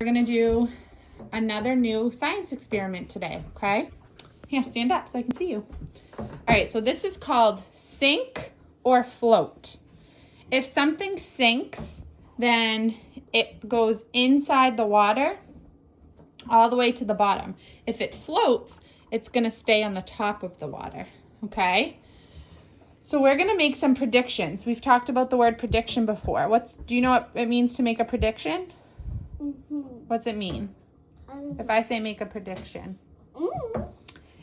gonna do another new science experiment today, okay? Here, stand up so I can see you. All right, so this is called sink or float. If something sinks, then it goes inside the water all the way to the bottom. If it floats, it's gonna stay on the top of the water, okay? So we're gonna make some predictions. We've talked about the word prediction before. Do you know what it means to make a prediction? Mm-hmm. What's it mean? If I say make a prediction, Mm.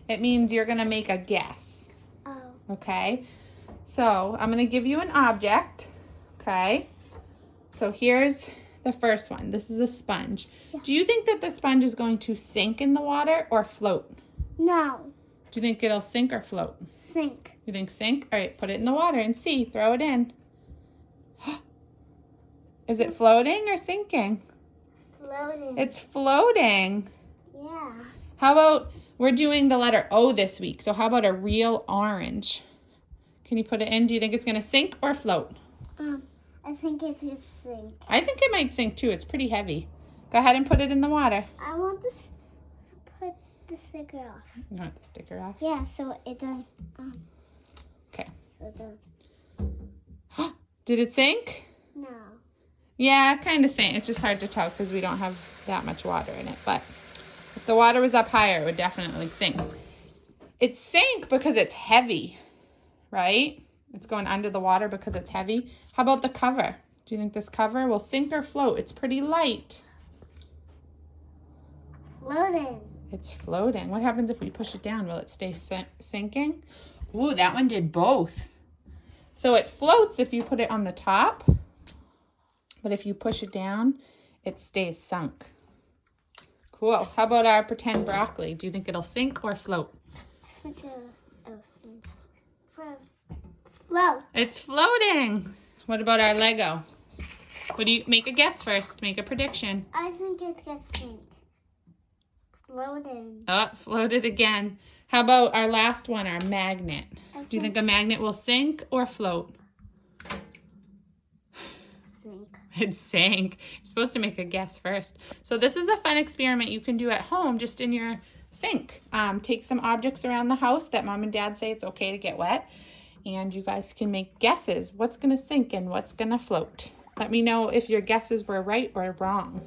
it means you're gonna make a guess, Oh. okay? So I'm gonna give you an object, okay? So here's the first one. This is a sponge. Yeah. Do you think that the sponge is going to sink in the water or float? No. Do you think it'll sink or float? Sink. You think sink? All right, put it in the water and see. Throw it in. Is it floating or sinking? Floating. It's floating. Yeah. How about, we're doing the letter O this week, so how about a real orange? Can you put it in? Do you think it's going to sink or float? I think it is sink. I think it might sink too. It's pretty heavy. Go ahead and put it in the water. I want to put the sticker off. You want the sticker off? Yeah, so it doesn't. Okay. So it doesn't. Did it sink? No. Yeah, kind of sank. It's just hard to tell because we don't have that much water in it. But if the water was up higher, it would definitely sink. It sank because it's heavy, right? It's going under the water because it's heavy. How about the cover? Do you think this cover will sink or float? It's pretty light. Floating. It's floating. What happens if we push it down? Will it stay sinking? Ooh, that one did both. So it floats if you put it on the top, but if you push it down, it stays sunk. Cool. How about our pretend broccoli? Do you think it'll sink or float? I think float. It's floating. What about our Lego? What do you make a guess first? Make a prediction. I think it gets sink. Floating. Oh, floated again. How about our last one, our magnet? Do you think a magnet will sink or float? Sink. It sank. You're supposed to make a guess first. So this is a fun experiment you can do at home, just in your sink. Take some objects around the house that mom and dad say it's okay to get wet, and you guys can make guesses. What's gonna sink and what's gonna float? Let me know if your guesses were right or wrong.